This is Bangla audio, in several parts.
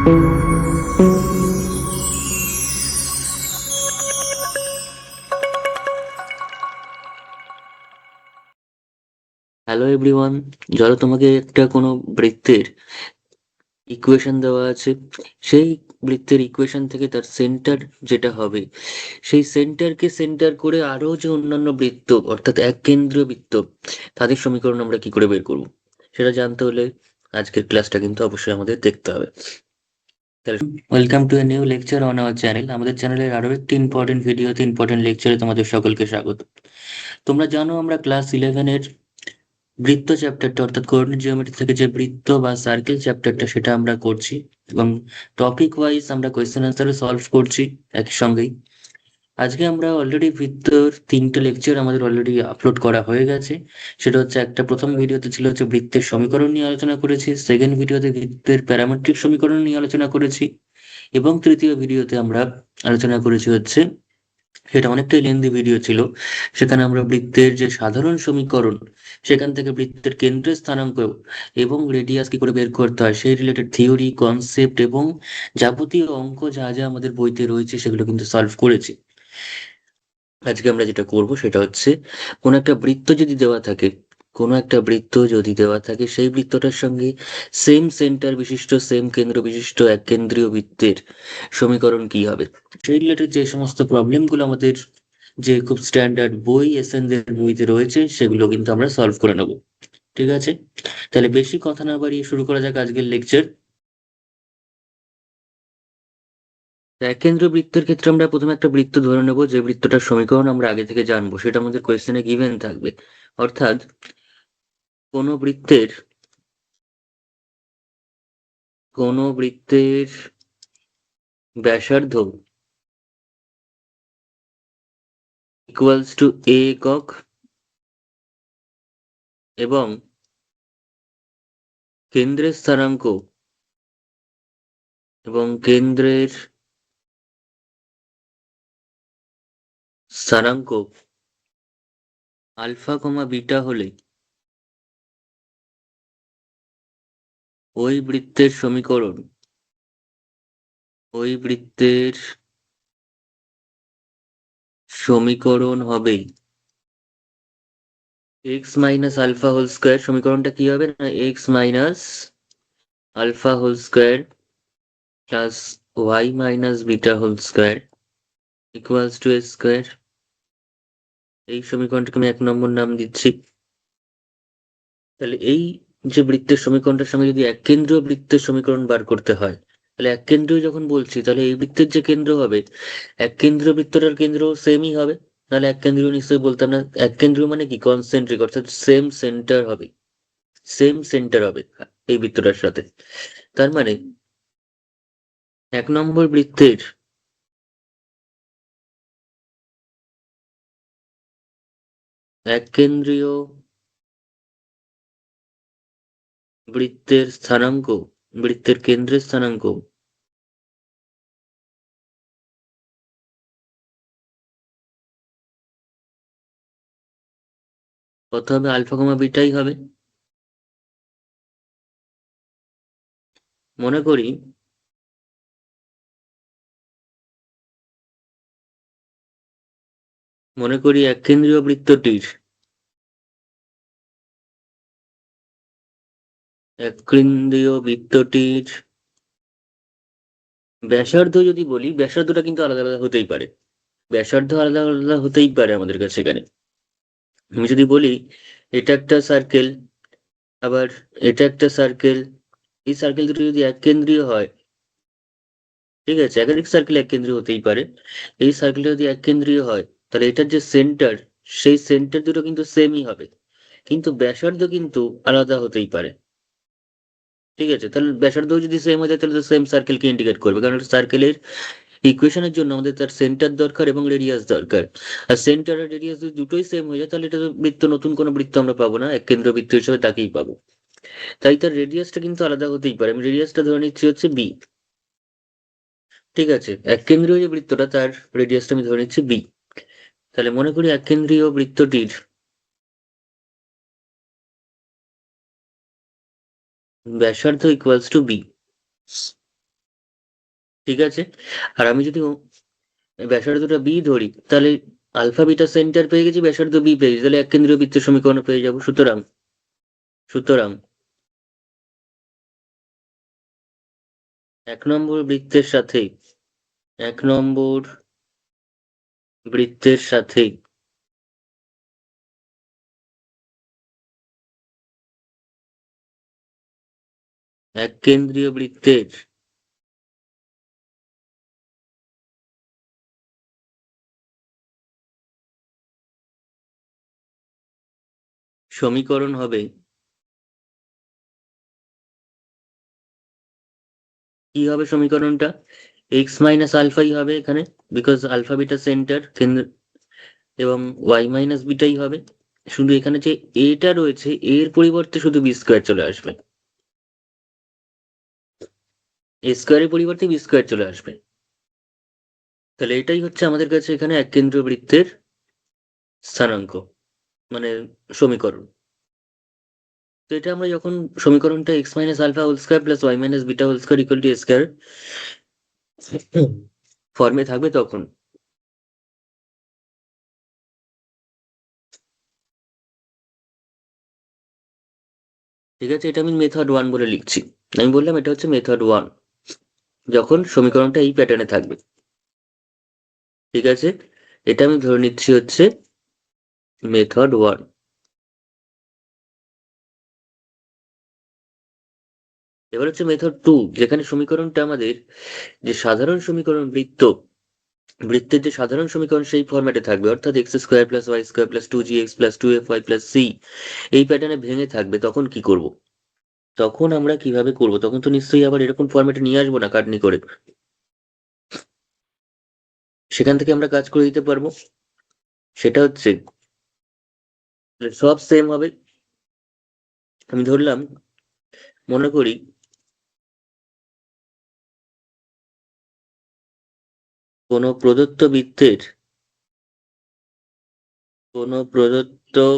হ্যালো এভরিওয়ান, ধরো তোমাকে একটা কোনো বৃত্তের ইকুয়েশন দেওয়া আছে। সেই বৃত্তের ইকুয়েশন থেকে তার সেন্টার যেটা হবে, সেই সেন্টারকে সেন্টার করে আরো যে অন্যান্য বৃত্ত অর্থাৎ এক কেন্দ্রীয় বৃত্ত, তাদের সমীকরণ আমরা কি করে বের করব, সেটা জানতে হলে আজকের ক্লাসটা কিন্তু অবশ্যই আমাদের দেখতে হবে। তাহলে welcome to a new lecture on our channel. আমাদের চ্যানেলের আরো একটি ইম্পর্টেন্ট ভিডিওতে ইম্পর্টেন্ট লেকচারে তোমাদের সকলকে স্বাগত। তোমরা জানো আমরা ক্লাস 11-এর বৃত্ত চ্যাপ্টারটা অর্থাৎ কোঅর্ডিনেট জিওমেট্রি থেকে যে বৃত্ত বা সার্কেল চ্যাপ্টারটা সেটা আমরা করছি, এবং টপিক ওয়াইজ আমরা কোয়েশ্চেন আনসারও সলভ করছি একই সঙ্গেই। আজকে আমরা অলরেডি বৃত্তর 3টে লেকচার আমাদের অলরেডি আপলোড করা হয়ে গেছে। সেটা হচ্ছে, একটা প্রথম ভিডিওতে ছিল হচ্ছে বৃত্তের সমীকরণ নিয়ে আলোচনা করেছি, সেকেন্ড ভিডিওতে বৃত্তের প্যারামেট্রিক সমীকরণ নিয়ে আলোচনা করেছি, এবং তৃতীয় ভিডিওতে আমরা আলোচনা করেছি হচ্ছে, সেটা অনেকটাই লেন্দি ভিডিও ছিল, সেখানে আমরা বৃত্তের যে সাধারণ সমীকরণ, সেখান থেকে বৃত্তের কেন্দ্রের স্থানাঙ্ক এবং রেডিয়াস কি করে বের করতে হয় সেই রিলেটেড থিওরি কনসেপ্ট এবং যাবতীয় অঙ্ক যা যা আমাদের বইতে রয়েছে সেগুলো কিন্তু সলভ করেছি। আজকে আমরা যেটা করব সেটা হচ্ছে, কোনো একটা বৃত্ত যদি দেওয়া থাকে, কোনো একটা বৃত্ত যদি দেওয়া থাকে সেই বৃত্তটার সঙ্গে সেম সেন্টার বিশিষ্ট সেম কেন্দ্র বিশিষ্ট এক কেন্দ্রীয় বৃত্তের সমীকরণ কি হবে, সেই রিলেটেড যে সমস্ত প্রবলেমগুলো আমাদের যে খুব স্ট্যান্ডার্ড বই এসএনদের বইতে রয়েছে সেগুলো কিন্তু আমরা সলভ করে নেব। ঠিক আছে, তাহলে বেশি কথা না বাড়িয়ে শুরু করা যাক আজকের লেকচার। কেন্দ্রীয় বৃত্তের ক্ষেত্রে আমরা প্রথমে একটা বৃত্ত ধরে নেব, যে বৃত্তটার সমীকরণ আমরা আগে থেকে জানবো, সেটা আমাদের কোয়েশ্চেনে গিভেন থাকবে। অর্থাৎ কোনো বৃত্তের কোনো বৃত্তের ব্যাসার্ধ ইকুয়ালস টু এ একক, এবং কেন্দ্রের স্থানাঙ্ক এবং কেন্দ্রের স্থানাঙ্ক আলফা কমা বিটা হলে ওই বৃত্তের সমীকরণ ওই বৃত্তের সমীকরণ হবে x minus alpha whole square. সমীকরণটা কি হবে না, x minus alpha whole square plus y minus beta whole square equals to a square. এই সমীকরণটাকে আমি 1 নম্বর নাম দিচ্ছি। তাহলে এই যে বৃত্তের সমীকরণটার সঙ্গে যদি এক কেন্দ্রীয় বৃত্তের সমীকরণ বার করতে হয়, তাহলে এক কেন্দ্রীয় যখন বলছি, তাহলে এই বৃত্তের যে কেন্দ্র হবে, এক কেন্দ্রীয় বৃত্তটার কেন্দ্র সেমই হবে। তাহলে এক কেন্দ্রীয় নিশ্চয়ই বলতাম না, এক কেন্দ্রীয় মানে কি কনসেন্ট্রিক, অর্থাৎ সেম সেন্টার হবে, সেম সেন্টার হবে এই বৃত্তটার সাথে। তার মানে 1 নম্বর বৃত্তের এক কেন্দ্রীয় বৃত্তের স্থানাঙ্ক, বৃত্তের কেন্দ্রের স্থানাঙ্ক কত হবে, আলফা কমা বিটাই হবে। মনে করি এক কেন্দ্রীয় বৃত্তটির ব্যাসার্ধ যদি বলি, ব্যাসার্ধটা কিন্তু আলাদা আলাদা হতেই পারে, ব্যাসার্ধ আলাদা আলাদা হতেই পারে আমাদের কাছে এখানে। আমি যদি বলি এটা একটা সার্কেল, আবার এটা একটা সার্কেল, এই সার্কেল দুটো যদি এক কেন্দ্রীয় হয়, ঠিক আছে, একাধিক সার্কেল এক কেন্দ্রীয় হতেই পারে, এই সার্কেলটা যদি এক কেন্দ্রীয় হয়, তাহলে এটার যে সেন্টার, সেই সেন্টার দুটো কিন্তু সেমই হবে, কিন্তু ব্যাসার্ধ কিন্তু আলাদা হতেই পারে। ঠিক আছে, তাহলে ব্যাসার্ধ যদি সেম হয়ে যায় তাহলে তো সেম সার্কেলকে ইন্ডিকেট করবে, কারণ সার্কেলের ইকুয়েশনের জন্য আমাদের তার সেন্টার দরকার এবং রেডিয়াস দরকার। আর সেন্টার আর রেডিয়াস যদি দুটোই সেম হয়ে যায়, তাহলে এটা তো বৃত্ত, নতুন কোনো বৃত্ত আমরা পাবো না, এক কেন্দ্র বৃত্ত হিসেবে তাকেই পাবো। তাই তার রেডিয়াসটা কিন্তু আলাদা হতেই পারে। আমি রেডিয়াসটা ধরে নিচ্ছি হচ্ছে বি। ঠিক আছে, এক কেন্দ্রীয় যে বৃত্তটা তার রেডিয়াসটা আমি ধরে নিচ্ছি বি। তাহলে মনে করি এক কেন্দ্রীয় বৃত্তটির ব্যাসার্ধ ইকুয়ালস টু বি। ঠিক আছে। আর আমি যদি ব্যাসার্ধটা বি ধরি, তাহলে আলফা বিটা সেন্টার পেয়ে গেছি, ব্যাসার্ধ বি পেয়ে গেছি, তাহলে এক কেন্দ্রীয় বৃত্তের সমীকরণ পেয়ে যাবো। সুতরাং সুতরাং 1 নম্বর বৃত্তের সাথে 1 নম্বর বৃত্তের সাথে এক কেন্দ্রীয় বৃত্তের সমীকরণ হবে, কি হবে সমীকরণটা? এক্স মাইনাস আলফাই হবে এখানে, বিকজ আলফা বিটা সেন্টার কেন্দ্র, এবং ওয়াই মাইনাস বিটাই হবে। শুধু এখানে যে এটা রয়েছে, এর পরিবর্তে শুধু বি স্কোয়ার চলে আসবে, এ স্কোয়ারের পরিবর্তে বি স্কোয়ার চলে আসবে। তাহলে এটাই হচ্ছে আমাদের কাছে এখানে এক কেন্দ্রীয় বৃত্তের স্থানাঙ্ক, মানে সমীকরণ। তো এটা আমরা যখন সমীকরণটা x minus alpha whole square plus y minus beta whole square equal to a square ফর্মে থাকবে তখন। ঠিক আছে, এটা আমি মেথড 1 বলে লিখছি। আমি বললাম এটা হচ্ছে মেথড 1, যখন সমীকরণটা এই প্যাটার্নে থাকবে। ঠিক আছে, এটা আমি ধরে নিচ্ছি হচ্ছে মেথড 1। এবার হচ্ছে মেথড 2, যেখানে সমীকরণটা আমাদের যে সাধারণ সমীকরণ বৃত্তের যে সাধারণ সমীকরণ সেই ফরম্যাটে থাকবে, অর্থাৎ x square plus y square plus 2gx plus 2fy plus c, এই প্যাটার্নে ভেঙে থাকবে। তখন কি করব? তখন আমরা কিভাবে করব? তখন তো নিশ্চয়ই আবার এরকম ফরম্যাটে নিয়ে আসবো না কাটনি করে, সেখান থেকে আমরা কাজ করে দিতে পারবো। সেটা হচ্ছে সব সেম হবে। আমি ধরলাম, মনে করি কোনো প্রদত্ত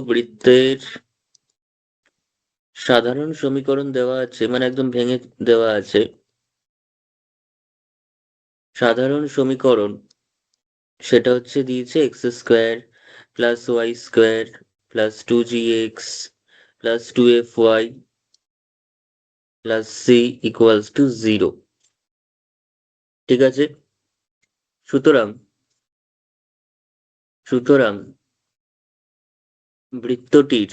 বৃত্তের সাধারণ সমীকরণ দেওয়া আছে, মানে একদম ভেঙে দেওয়া আছে। সাধারণ সমীকরণ সেটা হচ্ছে দিয়েছে x square plus y square plus 2gx plus 2fy plus c equals to 0। ঠিক আছে, সুতরাং সুতরাং বৃত্তটির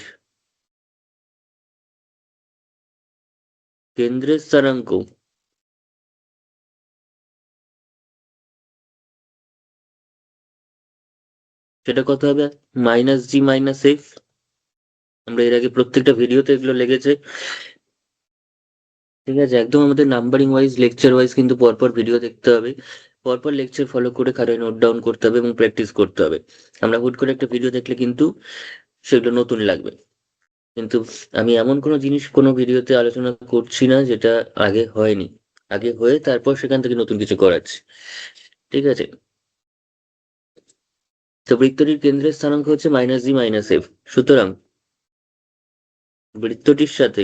কেন্দ্রের স্থানাঙ্ক সেটা কত হবে? মাইনাস জি মাইনাস এফ। আমরা এর আগে প্রত্যেকটা ভিডিওতে এগুলো লেগেছে। ঠিক আছে, একদম আমাদের নাম্বারিং ওয়াইজ লেকচার ওয়াইজ কিন্তু পরপর ভিডিও দেখতে হবে, পরপর লেকচার ফলো করে খাতায় নোট ডাউন করতে হবে এবং প্র্যাকটিস করতে হবে। আমরা হুট করে একটা ভিডিও দেখলে কিন্তু সেগুলো নতুন লাগবে। কিন্তু আমি এমন কোনো জিনিস কোনো ভিডিওতে আলোচনা করছি না যেটা আগে হয়নি, আগে হয়ে তারপর সেখান থেকে নতুন কিছু করাচ্ছি। ঠিক আছে, তো বৃত্তটির কেন্দ্রের স্থানাঙ্ক হচ্ছে মাইনাস জি মাইনাস এফ। সুতরাং বৃত্তটির সাথে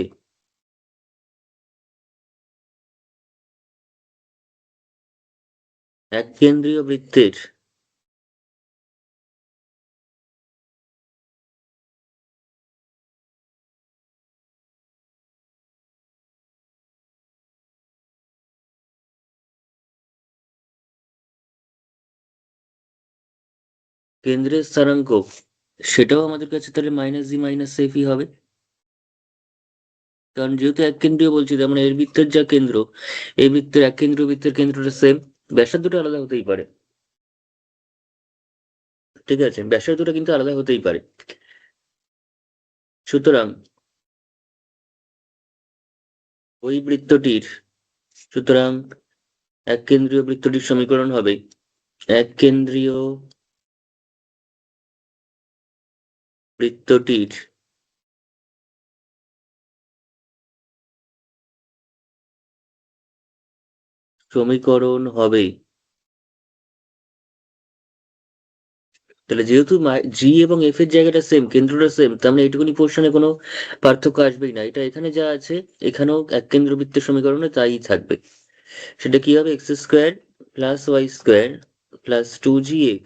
এক কেন্দ্রীয় বৃত্তের কেন্দ্রের স্থানাঙ্ক সেটাও আমাদের কাছে তাহলে মাইনাস জি মাইনাস এফই হবে। কারণ যেহেতু এক কেন্দ্রীয় বলছি, তার মানে এর বৃত্তের যা কেন্দ্র, এই বৃত্তের এক কেন্দ্রীয় বৃত্তের কেন্দ্রটা সেম, ব্যাসার্ধটা আলাদা হতেই পারে। ঠিক আছে, ব্যাসার্ধটা কিন্তু আলাদা হতেই পারে। সুতরাং ওই বৃত্তটির সুতরাং এক কেন্দ্রীয় বৃত্তটির সমীকরণ হবে এক কেন্দ্রীয় বৃত্তটির সমীকরণ হবে, তাহলে যেহেতু জি এবং এফ এর জায়গাটা সেম, কেন্দ্রটা সেম, তার মানে এইটুকুনি পোর্শনে কোনো পার্থক্য আসবেই না। এটা এখানে যা আছে, এখানেও এক কেন্দ্র বৃত্তের সমীকরণে তাই থাকবে। সেটা কি হবে? X square plus y square plus 2gx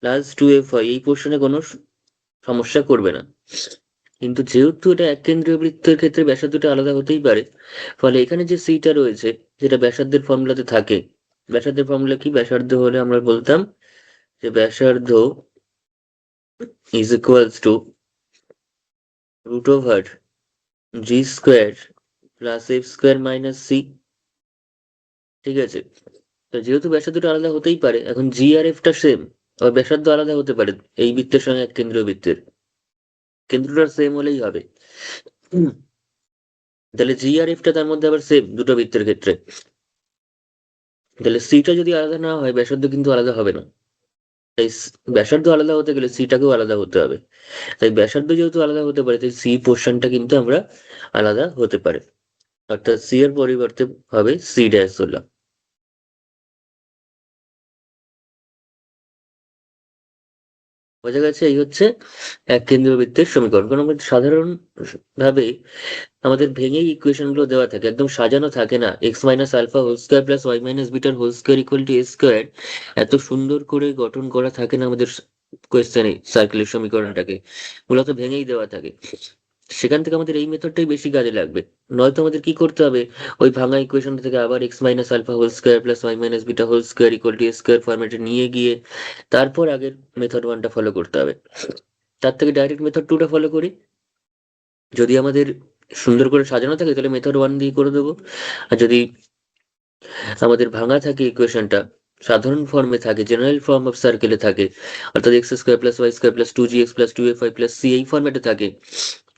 plus 2fy। এই পোর্শনে কোনো সমস্যা করবে না। কিন্তু যেহেতু এটা এক কেন্দ্রীয় বৃত্তের ক্ষেত্রে ব্যাসার্ধটা আলাদা হতেই পারে, ফলে এখানে যে সিটা রয়েছে যেটা ব্যাসার্ধের ফর্মুলাতে থাকে, ব্যাসার্ধের ফর্মুলা কি? ব্যাসার্ধ হলে আমরা বলতাম যে ব্যাসার্ধ is equals to root over g square plus f square minus c. ঠিক আছে? তো যেহেতু ব্যাসার্ধটা আলাদা হতেই পারে, এখন জি আর এফটা সেম, আবার ব্যাসার্ধ আলাদা হতে পারে এই বৃত্তের সঙ্গে এক কেন্দ্রীয় বৃত্তের, কেন্দ্রটা সেম হলেই হবে। তাহলে জি আর এফটা তার মধ্যে আবার সেম দুটো বৃত্তের ক্ষেত্রে। তাহলে সিটা যদি আলাদা না হয়, ব্যাসার্ধ কিন্তু আলাদা হবে না। তাই ব্যাসার্ধ আলাদা হতে গেলে সিটাকেও আলাদা হতে হবে। তাই ব্যাসার্ধ যেহেতু আলাদা হতে পারে, তাই সি পোর্শনটা কিন্তু আমরা আলাদা হতে পারে, অর্থাৎ সি এর পরিবর্তে হবে সি ড্যাশ হলো। বোঝা গেছে? এই হচ্ছে এক কেন্দ্রীয় বৃত্তের সমীকরণ। কারণ আমরা সাধারণ ভাবে আমাদের ভেঙেই ইকুয়েশন গুলো দেওয়া থাকে, একদম সাজানো থাকে না। X minus alpha whole square plus y minus বিটার whole square equal to a square, এত সুন্দর করে গঠন করা থাকে না আমাদের কোয়েশ্চেনে সার্কেলের সমীকরণটাকে, মূলত ভেঙেই দেওয়া থাকে। সেখান থেকে আমাদের এই মেথডটাই বেশি কাজে লাগবে। নয়তো আমাদের কি করতে হবে? ওই ভাঙা ইকুয়েশন থেকে আবার x minus alpha whole square plus y minus beta whole square equal to a square ফরম্যাটে নিয়ে গিয়ে তারপর আগের মেথড ওয়ানটা ফলো করতে হবে। তার থেকে ডাইরেক্ট মেথড টুটা ফলো করি। যদি আমাদের সুন্দর করে সাজানো থাকে তাহলে মেথড ওয়ান দিয়ে করে দেবো। আর যদি আমাদের ভাঙা থাকে ইকুয়েশনটা, সাধারণ ফর্মে থাকে, জেনারেল ফর্ম অফ সার্কেলে থাকে, অর্থাৎ x square plus y square plus 2gx plus 2fy plus c এই ফর্মেটে থাকে,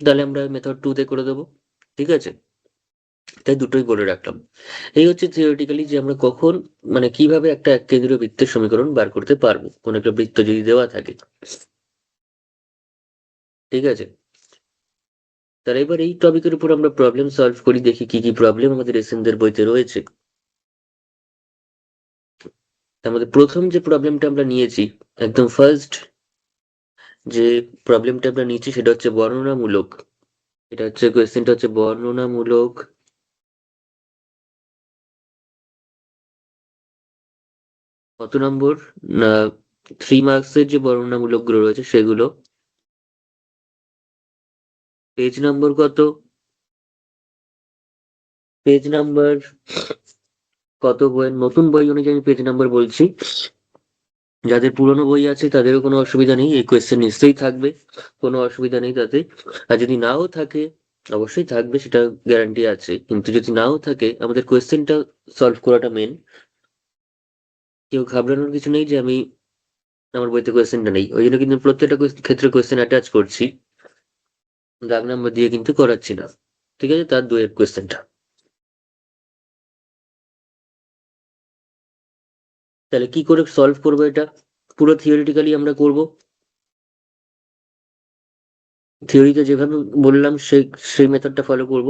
তাহলে আমরা মেথড টু তে করে দেবো। ঠিক আছে? তাই দুটোই বলে রাখলাম। এই হচ্ছে থিওরিটিক্যালি যে আমরা কখন, মানে কিভাবে একটা এক কেন্দ্রীয় বৃত্তের সমীকরণ বার করতে পারবো কোন একটা বৃত্ত যদি দেওয়া থাকে। ঠিক আছে? তাহলে এবার এই টপিকের উপর আমরা প্রবলেম সলভ করি, দেখি কি কি প্রবলেম আমাদের এসএনদের বইতে রয়েছে। তার মধ্যে প্রথম যে প্রবলেমটা আমরা নিয়েছি, একদম ফার্স্ট যে প্রবলেমটা আমরা নিয়েছি সেটা হচ্ছে বর্ণনামূলক। এটা হচ্ছে কোয়েশ্চেনটা হচ্ছে বর্ণনামূলক। কত নম্বর? না, 3 মার্কসের যে বর্ণনামূলক গুলো রয়েছে সেগুলো। পেজ নাম্বার কত? পেজ নাম্বার কত বইয়ের? নতুন বই অনুযায়ী আমি পেজ নাম্বার বলছি। যাদের পুরনো বই আছে তাদেরও কোনো অসুবিধা নেই, এই কোয়েশ্চেন নিশ্চয়ই থাকবে, কোনো অসুবিধা নেই তাতে। আর যদি নাও থাকে, অবশ্যই থাকবে, সেটা গ্যারান্টি আছে, কিন্তু যদি নাও থাকে আমাদের কোয়েশ্চেনটা সলভ করাটা মেন। কেউ ঘাবড়ানোর কিছু নেই যে আমি আমার বইতে কোয়েশ্চেনটা নেই, ওই জন্য কিন্তু প্রত্যেকটা ক্ষেত্রে কোয়েশ্চেন অ্যাটাচ করছি, দাগ নাম্বার দিয়ে কিন্তু করাচ্ছি না। ঠিক আছে? তার দুয়ের কোয়েশ্চেনটা তাহলে কি করে সলভ করবো? এটা পুরো থিওরিটিক্যালি আমরা করব। থিওরিতে যেভাবে বললাম সেই সেই মেথডটা ফলো করব।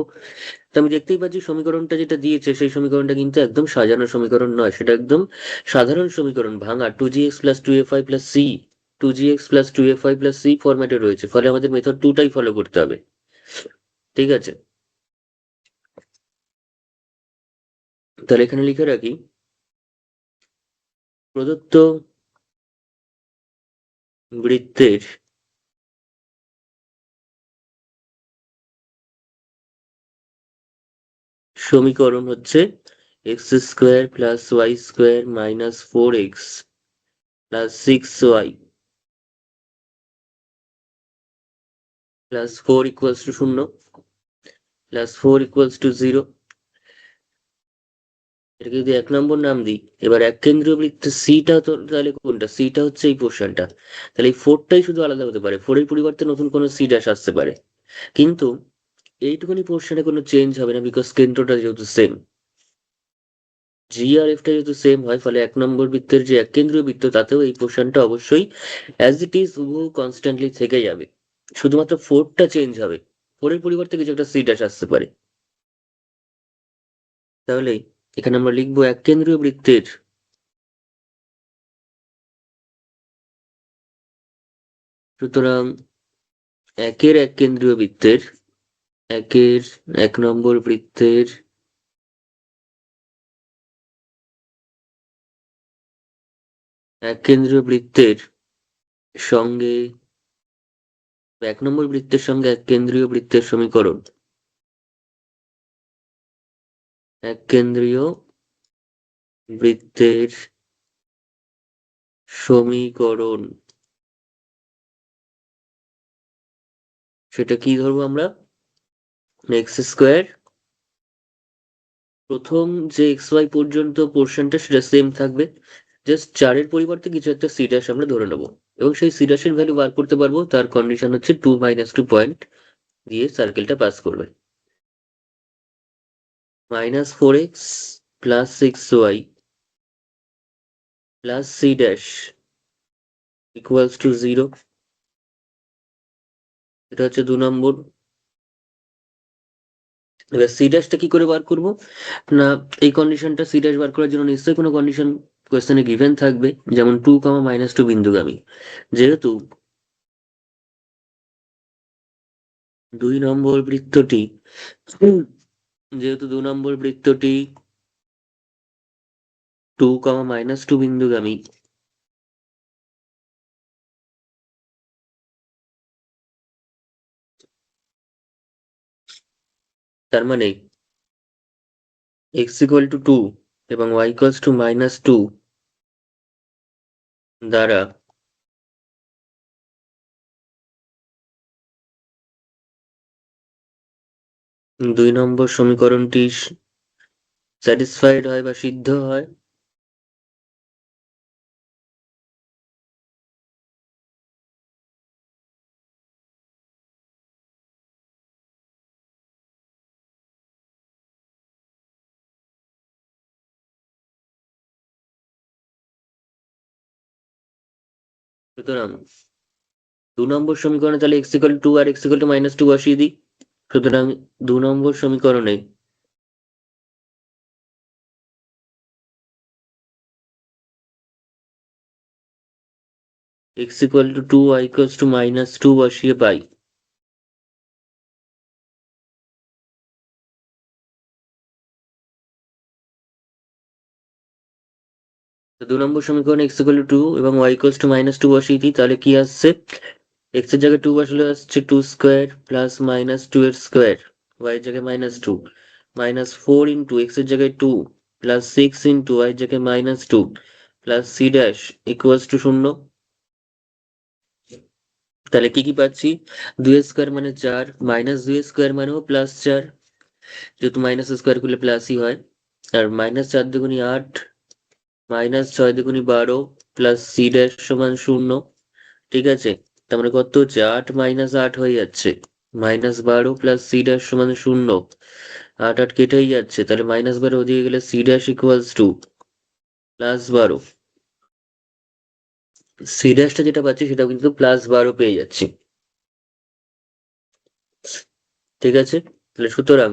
তো আমি দেখতেই পাচ্ছি সমীকরণটা যেটা দিয়েছে সেই সমীকরণটা কিন্তু একদম সাজানো সমীকরণ নয়, সেটা একদম সাধারণ সমীকরণ, ভাঙা। 2gx plus 2fy plus c, 2gx plus 2fy plus c ফরম্যাটে রয়েছে, ফলে আমাদের মেথড টুটাই ফলো করতে হবে। ঠিক আছে? তাহলে এখানে লিখে রাখি, প্রদত্ত বৃত্তের সমীকরণ হচ্ছে x square plus y square minus 4x plus 6y plus 4 equals to 0 plus 4 equals to 0। এটাকে যদি 1 নম্বর নাম দিই, এবার এক কেন্দ্রীয় বৃত্ত সিটা তো তাহলে কোনটা? সিটা হচ্ছে এই পোর্শনটা। তাহলে এই ফোরটাই শুধু আলাদা হতে পারে, ফোরের পরিবর্তে নতুন কোনো সি ড্যাশ আসতে পারে, কিন্তু এইটুকুনি পোর্শনে কোনো চেঞ্জ হবে না, বিকজ কেন্দ্রটা যেহেতু সেম। জি আর এফটা যেহেতু সেম হয়, ফলে 1 নম্বর বৃত্তের যে এক কেন্দ্রীয় বৃত্ত তাতেও এই পোর্শনটা অবশ্যই অ্যাজ ইট ইজ হুবহু কনস্ট্যান্টলি থেকে যাবে, শুধুমাত্র ফোরটা চেঞ্জ হবে, ফোরের পরিবর্তে কিছু একটা সি ড্যাশ আসতে পারে। তাহলে এখানে আমরা লিখবো এক কেন্দ্রীয় বৃত্তের, সুতরাং একের এক কেন্দ্রীয় বৃত্তের, একের 1 নম্বর বৃত্তের এক কেন্দ্রীয় বৃত্তের সঙ্গে 1 নম্বর বৃত্তের সঙ্গে এক কেন্দ্রীয় বৃত্তের সমীকরণ। এক কেন্দ্রীয় বৃত্তের সমীকরণ, সেটা কি ধরবো আমরা? এক্স স্কোয়ার, প্রথম যে এক্স ওয়াই পর্যন্ত পোর্শনটা সেটা সেম থাকবে, জাস্ট 4-এর পরিবর্তে কিছু একটা সি ড্যাশ আমরা ধরে নেবো, এবং সেই সি ড্যাশের ভ্যালু বার করতে পারবো। তার কন্ডিশন হচ্ছে 2 - 2 পয়েন্ট দিয়ে সার্কেলটা পাস করবে। -4x plus 6y plus c dash equals to 0। এটা হচ্ছে 2 নম্বর। এবার সি ড্যাশটা কি করে বার করব? না, এই কন্ডিশনটা সি ড্যাশ বার করার জন্য নিশ্চয়ই কোনো কন্ডিশন কোয়েশ্চেনে গিভেন থাকবে, যেমন 2, -2 বিন্দুগামী। যেহেতু 2 নম্বর বৃত্তটি যেহেতু 2 নম্বর বৃত্তটি 2, -2 বিন্দুগামী, তার মানে x = 2 এবং y = -2 দ্বারা 2 নম্বর সমীকরণটি স্যাটিসফাইড হয় বা সিদ্ধ হয়। সুতরাং 2 নম্বর সমীকরণে তাহলে x = 2 আর x = -2 বসিয়ে দিই। সুতরাং 2 নম্বর সমীকরণে x = 2, y = -2 বসিয়ে পাই। তো 2 নম্বর সমীকরণে x = 2 এবং y = -2 বসিয়ে দিই, তাহলে কি আসছে? x এর জায়গায় 2 বসালে আসছে 2 স্কোয়ার প্লাস -2 এর স্কোয়ার, y এর জায়গায় -2, -4 ইন্টু x এর জায়গায় 2 প্লাস 6 ইন্টু y এর জায়গায় -2 plus c dash equals to 0। তাহলে কি কি পাচ্ছি? 2 স্কোয়ার মানে 4, -2 স্কোয়ার মানেও +4, যেহেতু মাইনাস স্কোয়ার করলে প্লাসই হয়। আর -4 দুগুণি 8, -6 দুগুণি 12 প্লাস সি ড্যাশ সমান 0। ঠিক আছে, তার মানে কত হচ্ছে? 8 - 8 হয়ে যাচ্ছে, -12 প্লাস সি ড্যাশ সমান 0। 8 8 কেটেই যাচ্ছে, তাহলে -12 ওদিকে গেলে C dash equals to +12। C ড্যাশটা যেটা পাচ্ছি সেটাও কিন্তু +12 পেয়ে যাচ্ছি। ঠিক আছে, তাহলে সুতরাং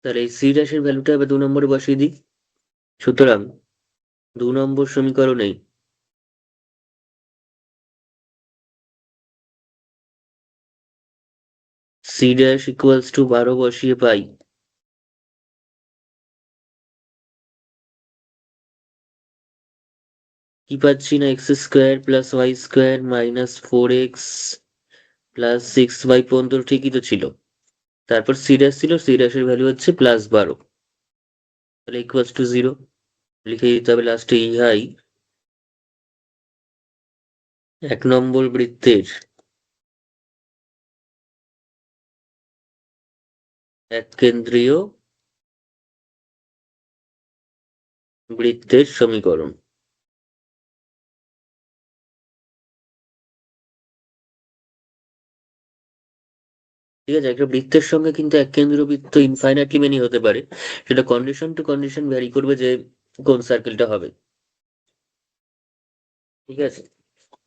তাহলে এই সি ড্যাশের ভ্যালুটা এবার 2 নম্বরে বসিয়ে দিই। সুতরাং 2 নম্বর সমীকরণে সি ড্যাশ ইকুয়ালস টু 12 বসিয়ে পাই কি পাচ্ছি? না, x² + y² -4x plus 6y পর্যন্ত ঠিকই তো ছিল। তারপর সি ড্যাশ ছিল, সি ড্যাশের ভ্যালু হচ্ছে +12, তাহলে ইকুয়ালস টু 0 লিখে দিতে হবে লাস্টে। ইহাই 1 নম্বর বৃত্তের এক কেন্দ্রীয় বৃত্তের সমীকরণ। ঠিক আছে, একটা বৃত্তের সঙ্গে কিন্তু এক কেন্দ্রীয় বৃত্ত ইনফাইনাইটলি মেনি হতে পারে, সেটা কন্ডিশন টু কন্ডিশন ভ্যারি করবে যে কোন সার্কেলটা হবে। ঠিক আছে,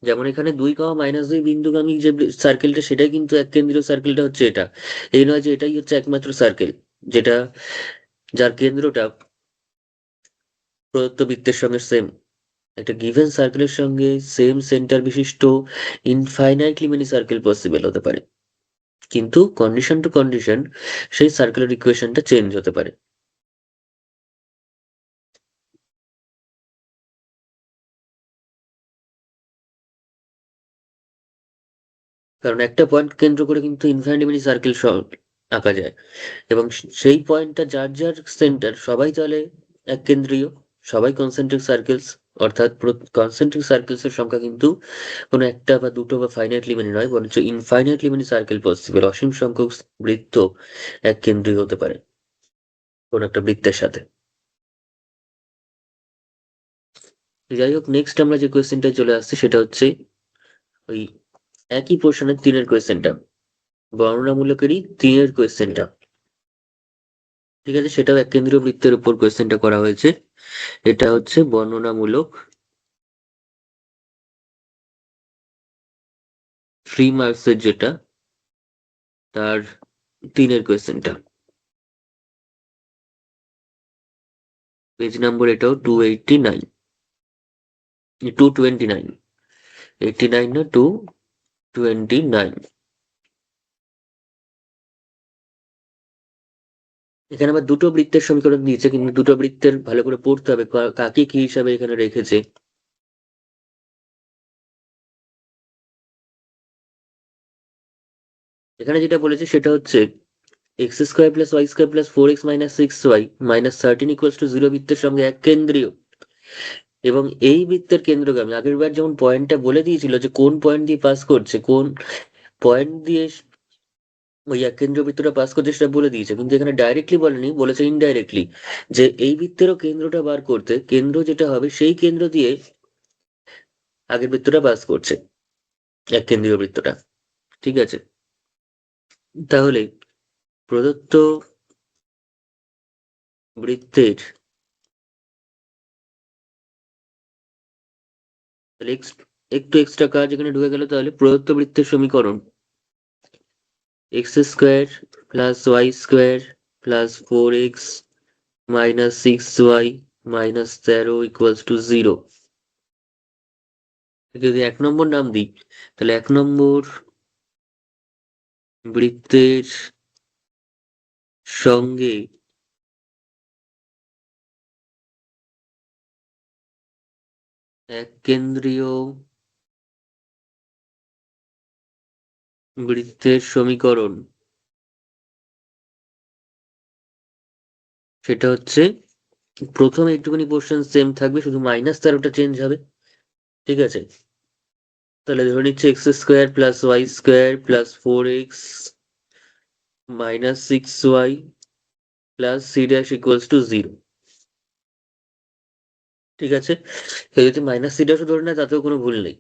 যেমন এখানে 2, বিন্দুগামী যে সার্কেলটা, সেটাই কিন্তু এক কেন্দ্রীয় সার্কেলটা হচ্ছে এটা। এই নয় যে এটাই হচ্ছে একমাত্র সার্কেল যেটা, যার কেন্দ্রটা প্রদত্ত বৃত্তের সঙ্গে সেম। একটা গিভেন সার্কেলের সঙ্গে সেম সেন্টার বিশিষ্ট ইনফাইনাইটলি মেনি সার্কেল পসিবল হতে পারে, কিন্তু কন্ডিশন টু কন্ডিশন সেই সার্কেলের ইকুয়েশনটা চেঞ্জ হতে পারে। কারণ একটা পয়েন্ট কেন্দ্র করে কিন্তু ইনফিনিটি সার্কেল আঁকা যায়, এবং সেই পয়েন্টটা যার যার সেন্টার সবাই তাহলে এক কেন্দ্রীয়, সবাই কনসেন্ট্রিক সার্কেলস। অর্থাৎ কনসেন্ট্রিক সার্কেলস এর সংখ্যা কিন্তু কোনো একটা বা দুটো বা ফাইনাইটলি মেনি নয়, বরঞ্চ ইনফাইনাইটলি মেনি সার্কেল পসিবল, অসীম সংখ্যক বৃত্ত এক কেন্দ্রীয় হতে পারে কোন একটা বৃত্তের সাথে। যাই হোক, নেক্সট আমরা যে কোয়েশ্চেনটা চলে আসছে সেটা হচ্ছে ওই একই পোর্শনের 3-এর কোয়েশ্চেনটা, বর্ণনামূলকেরই 3-এর কোয়েশ্চেনটা। ঠিক আছে, সেটাও এক কেন্দ্রীয় বৃত্তের উপর কোয়েশ্চেনটা করা হয়েছে। এটা হচ্ছে বর্ণনামূলক 3 মার্কসের যেটা, তার 3-এর কোয়েশ্চেনটা। পেজ নাম্বার এটাও 289, 229, 89 না 229। এখানে আবার দুটো বৃত্তের সমীকরণ দিয়েছে, কিন্তু দুটো বৃত্তের ভালো করে পড়তে হবে কাকে কি হিসাবে এখানে রেখেছে। এখানে যেটা বলেছে সেটা হচ্ছে x square plus y square plus 4x minus 6y minus 13 equals to 0 বৃত্তের সঙ্গে এক কেন্দ্রীয়, এবং এই বৃত্তের কেন্দ্রগামী। আগের বার যেমন পয়েন্টটা বলে দিয়েছিল যে কোন পয়েন্ট দিয়ে পাস করছে, কোন পয়েন্ট দিয়ে ওই এক কেন্দ্রীয় বৃত্তটা পাস করছে সেটা বলে দিয়েছে, কিন্তু এখানে ডাইরেক্টলি বলেনি, বলেছে ইনডাইরেক্টলি, যে এই বৃত্তেরও কেন্দ্রটা বার করতে কেন্দ্র যেটা হবে সেই কেন্দ্র দিয়ে আগের বৃত্তটা পাস করছে, এক কেন্দ্রীয় বৃত্তটা। ঠিক আছে, তাহলে প্রদত্ত বৃত্তের তাহলে একটু এক্সট্রা কাজ এখানে ঢুকে গেল। তাহলে প্রদত্ত বৃত্তের সমীকরণ x square plus y square plus 4x minus 6y minus 13 equals to 0। যদি 1 নম্বর নাম দিই, তাহলে 1 নম্বর বৃত্তের সঙ্গে এক কেন্দ্রীয় বৃত্তের সমীকরণ সেটা হচ্ছে, প্রথমে একটুখানি পোর্শন সেম থাকবে, শুধু মাইনাস 13টা চেঞ্জ হবে। ঠিক আছে, তাহলে ধরে নিচ্ছে x square plus y square plus 4x minus 6y plus c dash equals to 0। ঠিক আছে, কেউ যদি মাইনাস সি ড্যাশও ধরে নেয় তাতেও কোনো ভুল নেই,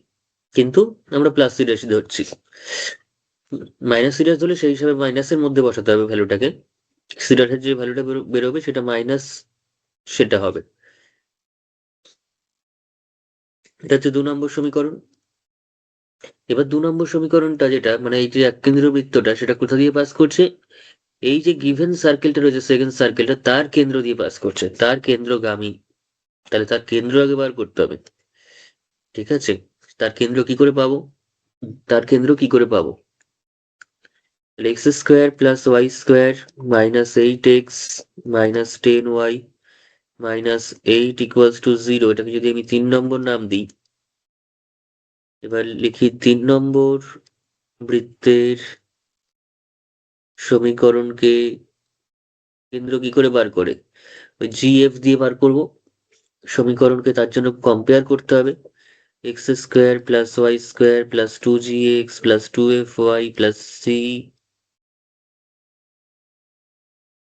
কিন্তু আমরা প্লাস সি ড্যাশই ধরছি। মাইনাস সি ড্যাশ ধরলে সেই হিসাবে মাইনাসের মধ্যে বসাতে হবে ভ্যালুটাকে, সি ড্যাশের যে ভ্যালুটা বেরোবে সেটা মাইনাস সেটা হবে। এটা হচ্ছে 2 নম্বর সমীকরণ। এবার 2 নম্বর সমীকরণটা যেটা মানে এই যে এক কেন্দ্রীয় বৃত্তটা, সেটা কোথা দিয়ে পাস করছে, এই যে গিভেন সার্কেলটা রয়েছে সেকেন্ড সার্কেলটা, তার কেন্দ্র দিয়ে পাস করছে, তার কেন্দ্রগামী। তাহলে তার কেন্দ্র আগে বার করতে হবে। ঠিক আছে, তার কেন্দ্র কি করে পাবো, তার কেন্দ্র কি করে পাবো, x square plus y square minus 8x minus 10y minus 8 equals to 0। এটাকে যদি আমি 3 নম্বর নাম দিই, এবার লিখি 3 নম্বর বৃত্তের সমীকরণকে কেন্দ্র কি করে বার করে, ওই GF দিয়ে বার করব সমীকরণকে। তার জন্য কম্পেয়ার করতে হবে x square plus y square plus 2gx plus 2fy plus c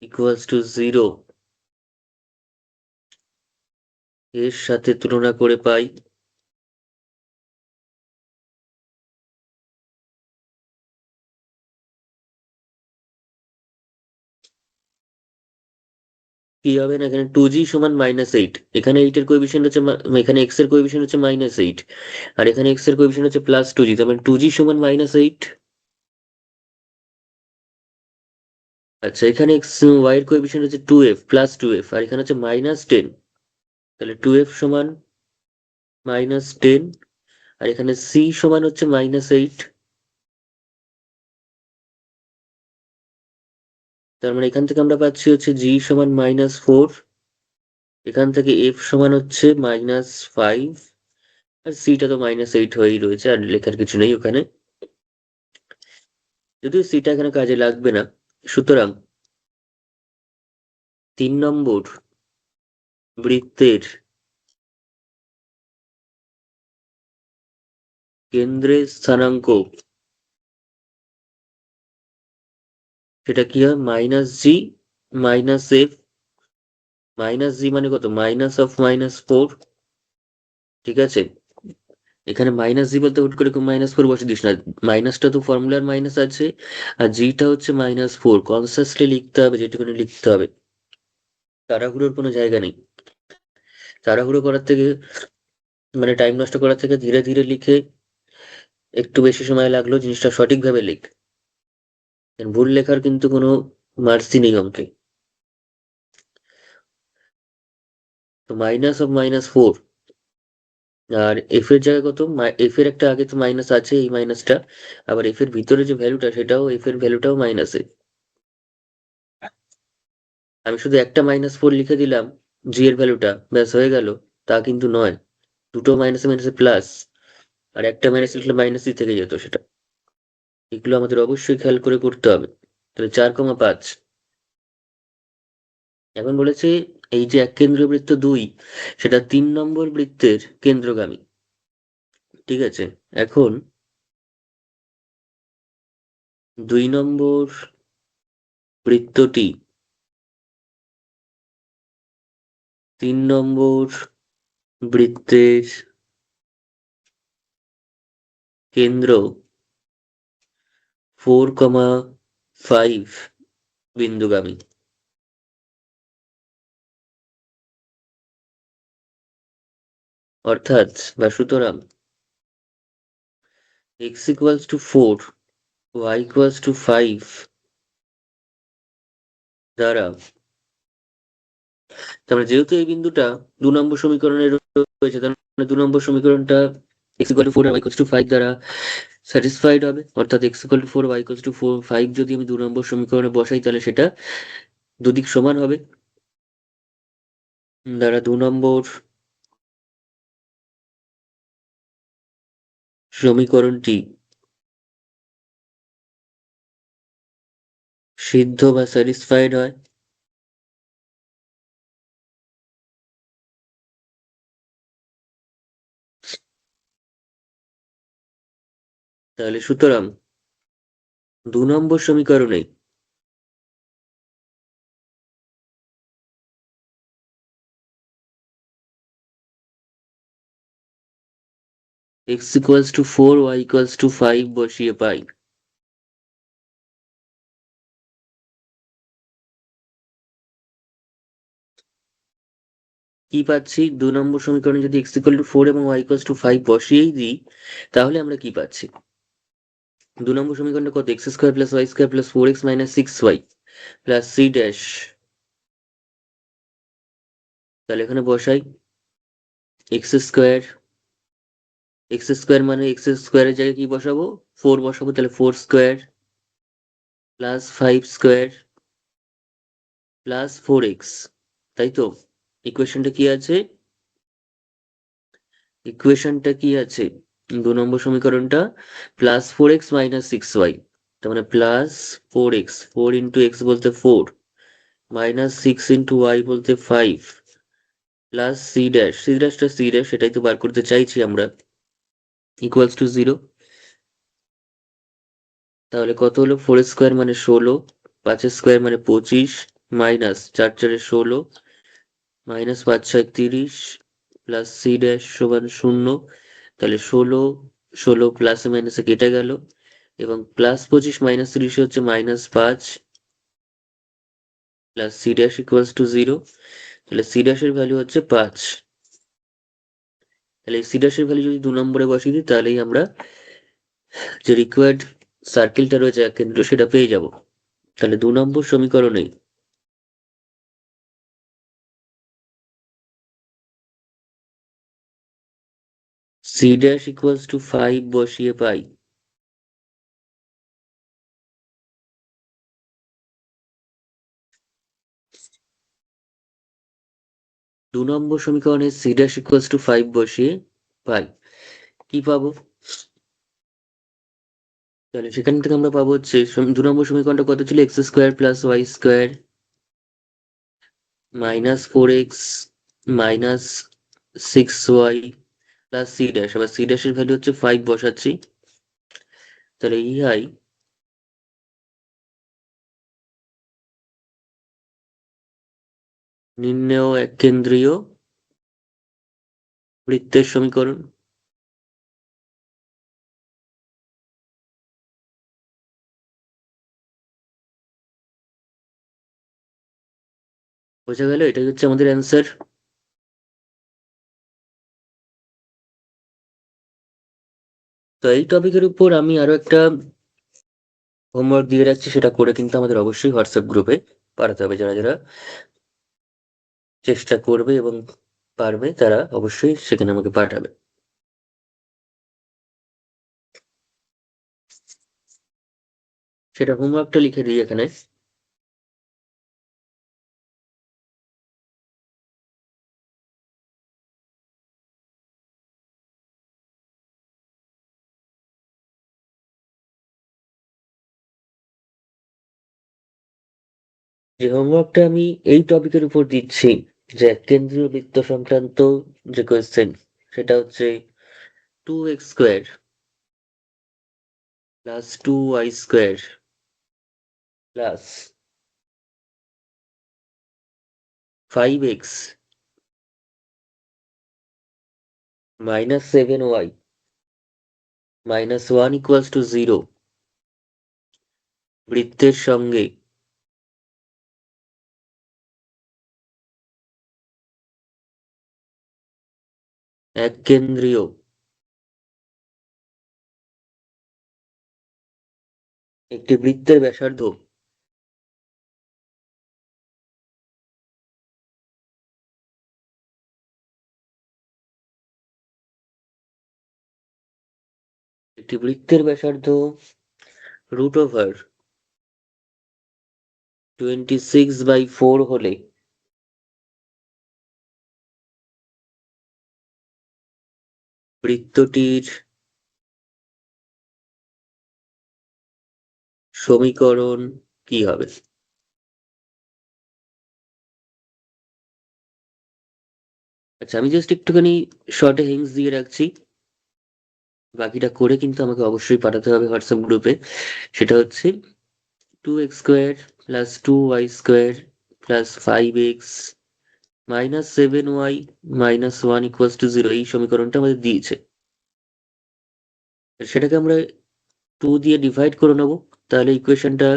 equals to 0 এর সাথে তুলনা করে পাই কি হবে না, এখানে 2g সমান -8, এখানে 8 এর কোএফিসিয়েন্ট হচ্ছে এখানে x এর কোএফিসিয়েন্ট হচ্ছে -8, আর এখানে x এর কোএফিসিয়েন্ট হচ্ছে +2g, তার মানে 2g সমান -8। আচ্ছা, এখানে y এর কোএফিসিয়েন্ট হচ্ছে 2f প্লাস 2f, আর এখানে হচ্ছে -10, তাহলে 2f সমান -10, আর এখানে c সমান হচ্ছে -8। তার মানে এখান থেকে আমরা পাচ্ছি হচ্ছে g সমান -4, এখান থেকে f সমান হচ্ছে -5, আর c টা তো -8 হয়েই রয়েছে, আর লেখার কিছু নেই ওখানে। যদিও সিটা এখানে কাজে লাগবে না, সুতরাং 3 নম্বর বৃত্তের কেন্দ্রের স্থানাঙ্ক সেটা কি হয়, -g -f। -g মানে কত, -4। ঠিক আছে, এখানে -g বলতে হুট করে -4 বসে দিস না, মাইনাসটা তো ফর্মুলার মাইনাস আছে, আর জিটা হচ্ছে -4। কনসিয়াসলি লিখতে হবে, যেটুকুনি লিখতে হবে, তাড়াহুড়োর কোনো জায়গা নেই। তাড়াহুড়ো করার থেকে, মানে টাইম নষ্ট করার থেকে ধীরে ধীরে লিখে, একটু বেশি সময় লাগলো, জিনিসটা সঠিকভাবে লিখ। ভুল লেখার কিন্তু কোনো মার্সি নেই অঙ্কে। তো -4, আর এফ এর জায়গায় কত, এফ এর একটা আগে তো মাইনাস আছে, এই মাইনাসটা, আবার এফ এর ভিতরে যে ভ্যালুটা, সেটাও এফ এর ভ্যালুটাও মাইনাসে। আমি শুধু একটা -4 লিখে দিলাম, জি এর ভ্যালুটা ব্যাস হয়ে গেল, তা কিন্তু নয়। দুটো মাইনাসে মাইনাসে প্লাস, আর একটা মাইনাস লিখলে মাইনাসই থেকে যেত সেটা। এগুলো আমাদের অবশ্যই খেয়াল করে করতে হবে। তাহলে 4,5। এখন বলেছে এই যে এক কেন্দ্রীয় বৃত্ত 2, সেটা 3 নম্বর বৃত্তের কেন্দ্রগামী। ঠিক আছে, এখন 2 নম্বর বৃত্তটি 3 নম্বর বৃত্তের কেন্দ্র 4,5 বিন্দুগামী। অর্থাৎ বা সুতরাং x = 4, y = 5 দ্বারা, তারপরে যেহেতু এই বিন্দুটা 2 নম্বর সমীকরণে রয়েছে, তার মানে 2 নম্বর সমীকরণটা x = 4 আর y = 5 দ্বারা স্যাটিসফাইড হবে। অর্থাৎ x = 4, y = 4, 5 যদি আমি 2 নম্বর সমীকরণে বসাই, তাহলে সেটা দুদিক সমান হবে, দ্বারা 2 নম্বর সমীকরণটি সিদ্ধ বা স্যাটিসফাইড হয়। তাহলে সুতরাং 2 নম্বর সমীকরণে x = 4, y = 5 বসিয়ে পাই কি পাচ্ছি, 2 নম্বর সমীকরণে যদি x = 4 এবং y = 5 বসিয়েই দিই, তাহলে আমরা কি পাচ্ছি, 2 নম্বর সমীকরণটা কত, x² + y² + 4x - 6y + c dash. তাহলে এখানে বসাই x², x² মানে x² এর জায়গায় কি বসাবো, 4 বসাবো, তাহলে 4² + 5² + 4x। তাই তো, ইকুয়েশনটা কি আছে, ইকুয়েশনটা কি আছে, 2 নম্বর সমীকরণটা +4x - 6y, তার মানে +4x, 4 × x বলতে 4, -6 × y বলতে 5, প্লাস সি ড্যাশ, সেটাই তো বার করতে চাইছি আমরা, = 0। তাহলে কত হলো, 4² মানে 16, 5² মানে 25, মাইনাস 4 × 4 = 16, -5 × 6 = 30, প্লাস সি ড্যাশ সমান 0। তাহলে 16 প্লাসে মাইনাসে কেটে গেল, এবং +25 - 30 হচ্ছে -5, প্লাস সি ড্যাশ = 0। তাহলে সি ড্যাশের ভ্যালু হচ্ছে 5। তাহলে এই সি ড্যাশের ভ্যালু যদি 2 নম্বরে বসিয়ে দিই, তাহলেই আমরা যে রিকোয়ার্ড সার্কেলটা রয়েছে এক কেন্দ্র, সেটা পেয়ে যাব। তাহলে 2 নম্বর সমীকরণে সি ড্যাশ = 5 বসিয়ে পাই 2 নম্বর সমীকরণে সি ড্যাশ = 5 বসিয়ে পাই কি পাবো, তাহলে সেখান থেকে আমরা পাবো হচ্ছে 2 নম্বর সমীকরণটা কত ছিল, x square plus y square minus 4x minus 6y plus c dash, আবার সি ড্যাশের ভ্যালু হচ্ছে 5 বসাচ্ছি। তাহলে ইহাই নির্ণেয় এক কেন্দ্রীয় বৃত্তের সমীকরণ। বোঝা গেল, এটাই হচ্ছে আমাদের অ্যান্সার। তো এই টপিকের উপর আমি আরো একটা হোমওয়ার্ক দিয়ে রাখছি, সেটা করে কিন্তু আমাদের অবশ্যই হোয়াটসঅ্যাপ গ্রুপে পাঠাতে হবে। যারা যারা চেষ্টা করবে এবং পারবে তারা অবশ্যই সেখানে আমাকে পাঠাবে। সেটা হোমওয়ার্কটা লিখে দিই এখানে। যে হোমওয়ার্কটা আমি এই টপিকের উপর দিচ্ছি, যে এক কেন্দ্রীয় বৃত্ত সংক্রান্ত যে কোয়েশ্চেন, সেটা হচ্ছে 2x² plus 2y² plus 5x minus 7y minus 1 equals to 0 বৃত্তের সঙ্গে এক কেন্দ্রীয় একটি বৃত্তের ব্যাসার্ধ একটি বৃত্তের ব্যাসার্ধ √26/4 হলে বৃত্তটির সমীকরণ কি হবে? আচ্ছা, আমি জাস্ট একটুখানি শর্টে হিন্টস দিয়ে রাখছি, বাকিটা করে কিন্তু আমাকে অবশ্যই পাঠাতে হবে হোয়াটসঅ্যাপ গ্রুপে। সেটা হচ্ছে 2x² plus 2y² plus 5x minus 7y minus 1 equals to 0, এই সমীকরণটা আমাদের দিয়েছে। সেটাকে আমরা 2 দিয়ে ডিভাইড করে নেবো, তাহলে ইকুয়েশনটা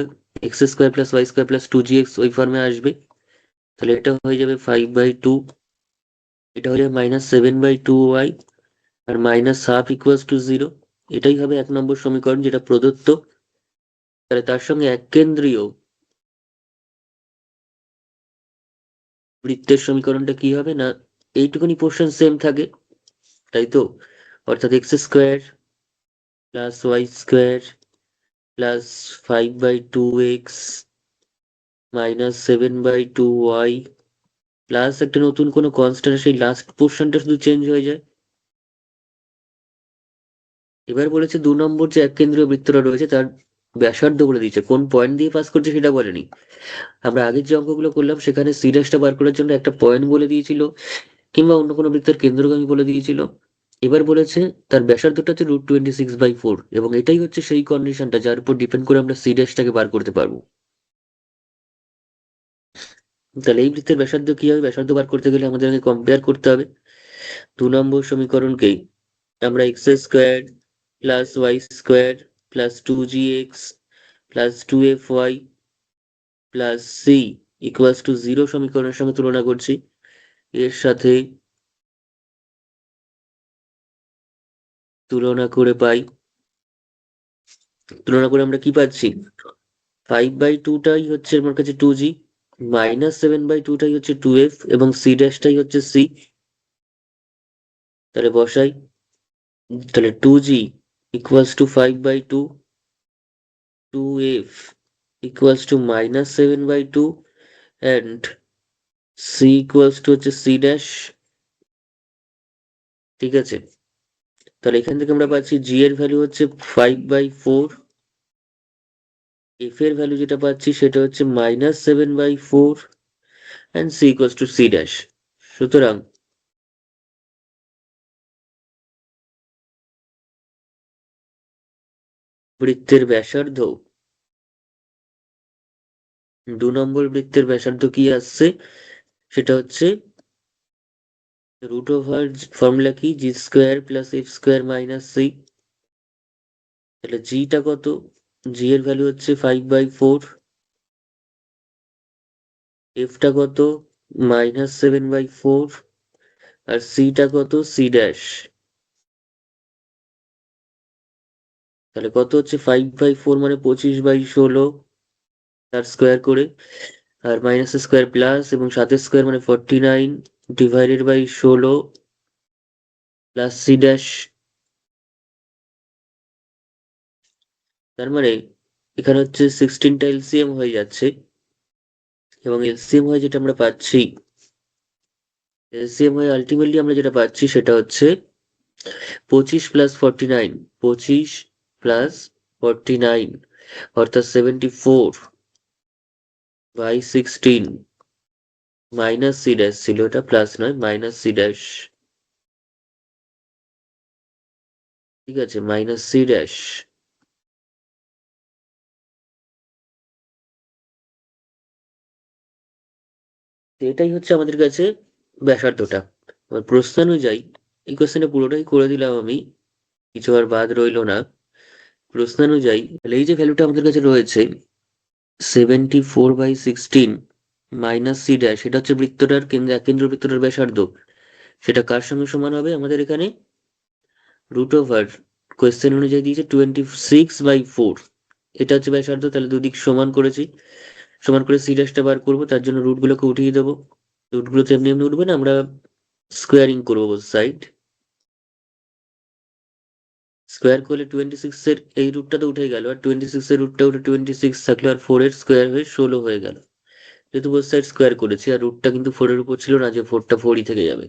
x² plus y² plus 2gx ওই ফর্মে আসবে। তাহলে এটা হয়ে যাবে 5/2, এটা হয়ে যাবে -7/2y আর -1/2 ইকুয়ালস টু 0। এটাই হবে 1 নম্বর সমীকরণ, যেটা প্রদত্ত। তাহলে তার সঙ্গে এক কেন্দ্রীয় বৃত্তের সমীকরণটা কি হবে না, এইটুকুনি পোর্শন সেম থাকে, তাই তো? অর্থাৎ x² plus y² plus 5/2x minus 7/2y plus একটা নতুন কোনো কনস্ট্যান্ট, সেই লাস্ট পোর্শনটা শুধু চেঞ্জ হয়ে যায়। এবার বলেছে 2 নম্বর যে এক কেন্দ্রীয় বৃত্তটা রয়েছে তার ব্যাসার্ধ বলে দিয়েছে, কোন পয়েন্ট দিয়ে পাস করছে সেটা বলেনি। আমরা আগের যে অঙ্কগুলো করলাম সেখানে সি ড্যাশটা বার করার জন্য একটা পয়েন্ট বলে দিয়েছিল, কিংবা অন্য কোনো বৃত্তের কেন্দ্রগামী বলে দিয়েছিল। এবার বলেছে তার ব্যাসার্ধটা হচ্ছে √26/4, এবং এটাই হচ্ছে সেই কন্ডিশনটা যার উপর ডিপেন্ড করে আমরা সি ড্যাশটাকে বার করতে পারবো। তাহলে এই বৃত্তের ব্যাসার্ধ কি হবে? ব্যাসার্ধ বার করতে গেলে আমাদের আগে কম্পেয়ার করতে হবে 2 নম্বর সমীকরণকেই। আমরা x² plus y² plus 2gx plus 2fy plus c equals to 0 সমীকরণের সঙ্গে তুলনা করছি। এর সাথে তুলনা করে পাই, তুলনা করে আমরা কি পাচ্ছি, 5/2টাই হচ্ছে আমার কাছে 2g, -7/2টাই হচ্ছে 2f, এবং c ড্যাশটাই হচ্ছে c। তাহলে বসাই, তাহলে 2g equals to 5/2, 2f equals to -7/2, and c equals two হচ্ছে c ড্যাশ। ঠিক আছে, তাহলে এখান থেকে আমরা পাচ্ছি g এর ভ্যালু হচ্ছে 5/4 এফ এর ভ্যালু যেটা পাচ্ছি সেটা হচ্ছে -7/4 and c equals to c dash. সুতরাং বৃত্তের ব্যাসার্ধ, 2 নম্বর বৃত্তের ব্যাসার্ধ কি আসছে, সেটা হচ্ছে √, ফর্মুলা কি, g² + f² - c। তাহলে জিটা কত, জি এর ভ্যালু হচ্ছে 5/4, এফটা কত -7/4, আর সিটা কত সি ড্যাশ। তাহলে কত হচ্ছে 5/4 মানে 25/16, তার স্কোয়ার করে, আর মাইনাস স্কোয়ার প্লাস এবং 7 স্কোয়ার মানে 49 divided by 16 plus c dash. তার মানে এখানে হচ্ছে 16টা এলসিএম হয়ে যাচ্ছে, এবং এলসিএম হয়ে যেটা আমরা পাচ্ছি, এলসিএম হয়ে আলটিমেটলি আমরা যেটা পাচ্ছি সেটা হচ্ছে 25 + 49, 25 + 49, অর্থাৎ 74/16 মাইনাস সি ড্যাশ ছিল, এটা প্লাস নয়, মাইনাস সি ড্যাশ। ঠিক আছে, মাইনাস সি ড্যাশ। এটাই হচ্ছে আমাদের কাছে ব্যাসার্ধটা। এবার প্রশ্ন অনুযায়ী এই কোশ্চেনটা পুরোটাই করে দিলাম আমি, কিছু আর বাদ রইলো না। প্রশ্ন অনুযায়ী তাহলে এই যে ভ্যালুটা আমাদের কাছে রয়েছে 74/16 মাইনাস সি ড্যাশ, সেটা হচ্ছে বৃত্তটার কেন্দ্র বৃত্তটার ব্যাসার্ধ। সেটা কার সঙ্গে সমান হবে আমাদের এখানে, √, কোয়েশ্চেন অনুযায়ী দিয়েছে 26/4, এটা হচ্ছে ব্যাসার্ধ। তাহলে দুদিক সমান করেছি, সমান করে সি ড্যাশটা বার করবো, তার জন্য রুটগুলোকে উঠিয়ে দেবো। রুটগুলো তো এমনি এমনি উঠবে না, আমরা স্কোয়ারিং করবো বোথ সাইড। স্কোয়ার করলে 26 এর এই রুটটা তো উঠে গেল, আর 26 এর রুটটা উঠে 26 থাকলো, আর 4 এর স্কোয়ার হয়ে 16 হয়ে গেল, যেহেতু বোথ সাইড স্কোয়ার করেছি। আর রুটটা কিন্তু 4 এর উপর ছিল না, যে 4টা 4ই থেকে যাবে।